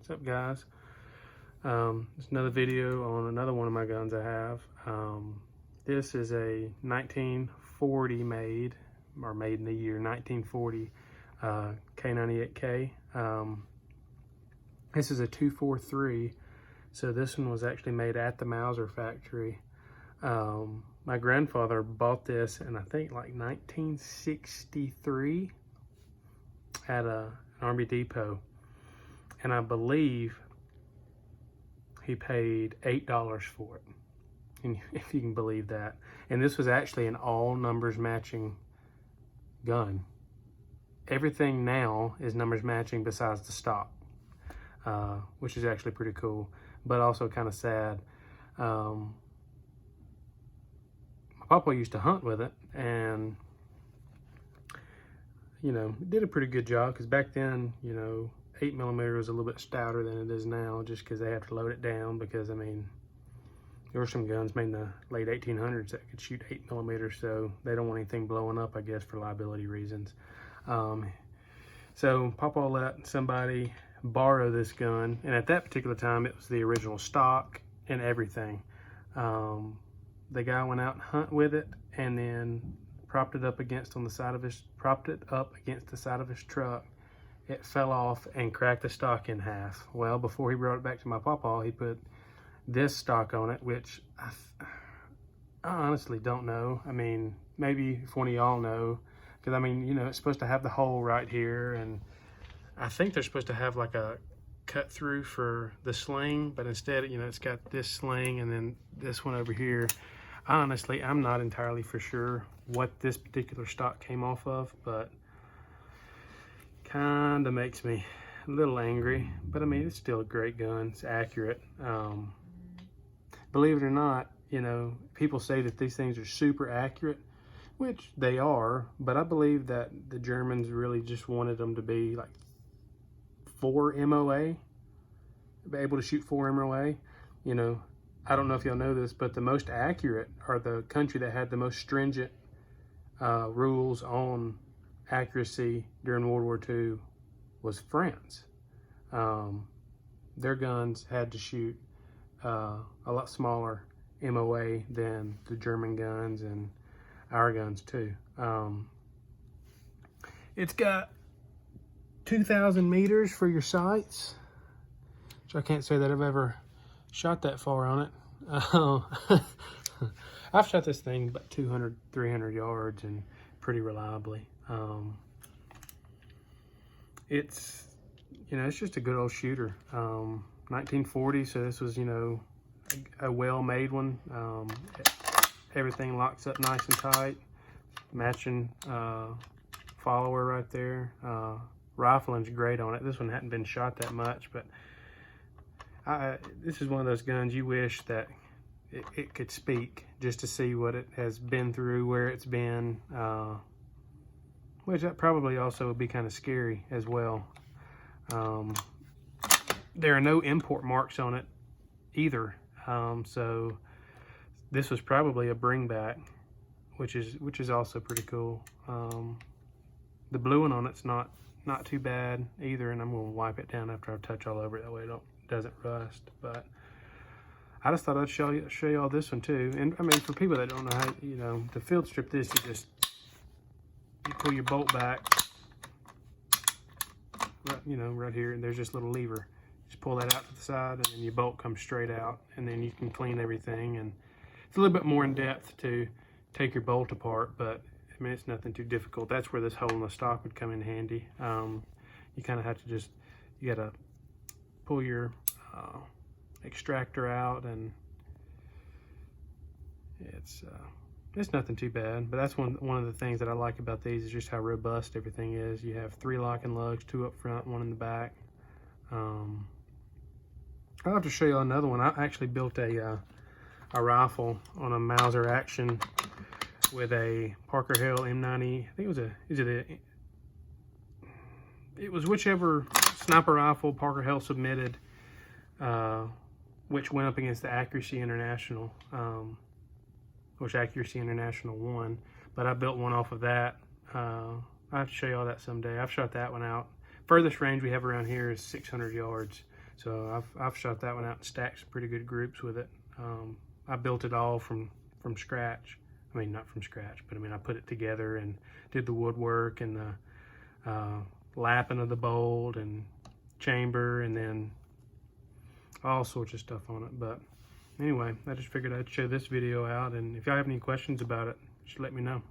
What's up, guys? It's another video on another one of my guns I have. This is a 1940 made, or made in the year 1940 K98K. This is a 243, so this one was actually made at the Mauser factory. My grandfather bought this in, I think, like 1963 at an Army Depot, and I believe he paid $8 for it, and if you can believe that. And this was actually an all numbers matching gun. Everything now is numbers matching besides the stock, which is actually pretty cool, but also kind of sad. My papa used to hunt with it, and did a pretty good job, because back then 8mm was a little bit stouter than it is now, just because they have to load it down, because I mean there were some guns made in the late 1800s that could shoot 8mm, so they don't want anything blowing up, I guess, for liability reasons. So papa let somebody borrow this gun, and at that particular time it was the original stock and everything. The guy went out and hunt with it, and then propped it up against the side of his truck. It fell off and cracked the stock in half. Well, before he brought it back to my papa, he put this stock on it, which I honestly don't know. I mean, maybe if one of y'all know, because I mean, it's supposed to have the hole right here, and I think they're supposed to have like a cut through for the sling, but instead, it's got this sling and then this one over here. Honestly, I'm not entirely for sure what this particular stock came off of, but kind of makes me a little angry. But I mean, it's still a great gun. It's accurate. Believe it or not, people say that these things are super accurate, which they are, but I believe that the Germans really just wanted them to be like 4 MOA, be able to shoot 4 MOA. I don't know if y'all know this, but the most accurate, or the country that had the most stringent rules on accuracy during World War II, was France. Their guns had to shoot a lot smaller MOA than the German guns, and our guns too. It's got 2,000 meters for your sights, which I can't say that I've ever shot that far on it. I've shot this thing about 200, 300 yards, and pretty reliably. It's just a good old shooter. 1940, so this was a well-made one. Everything locks up nice and tight. Matching follower right there. Rifling's great on it. This one hadn't been shot that much, but this is one of those guns you wish that it could speak, just to see what it has been through, where it's been, which that probably also would be kind of scary as well. There are no import marks on it either, so this was probably a bring back, which is also pretty cool. The blue one on it's not too bad either, and I'm going to wipe it down after I touch all over it, that way it doesn't rust. But I just thought I'd show y'all this one too. And I mean, for people that don't know how, to field strip this, you pull your bolt back, right here, and there's this little lever. Just pull that out to the side, and then your bolt comes straight out, and then you can clean everything. And it's a little bit more in depth to take your bolt apart, but I mean, it's nothing too difficult. That's where this hole in the stock would come in handy. You kind of have to you gotta pull your extractor out, and it's nothing too bad. But that's one of the things that I like about these, is just how robust everything is. You have 3 locking lugs, 2 up front, 1 in the back. I'll have to show you another one. I actually built a rifle on a Mauser action with a Parker Hale M90. I think it was whichever sniper rifle Parker Hale submitted, which went up against the Accuracy International, which Accuracy International won. But I built one off of that. I'll have to show you all that someday. I've shot that one out. Furthest range we have around here is 600 yards. So I've shot that one out and stacked some pretty good groups with it. I built it all from scratch. I mean, not from scratch, but I mean, I put it together and did the woodwork and the lapping of the bolt and chamber, and then all sorts of stuff on it. But anyway, I just figured I'd show this video out, and if y'all have any questions about it, just let me know.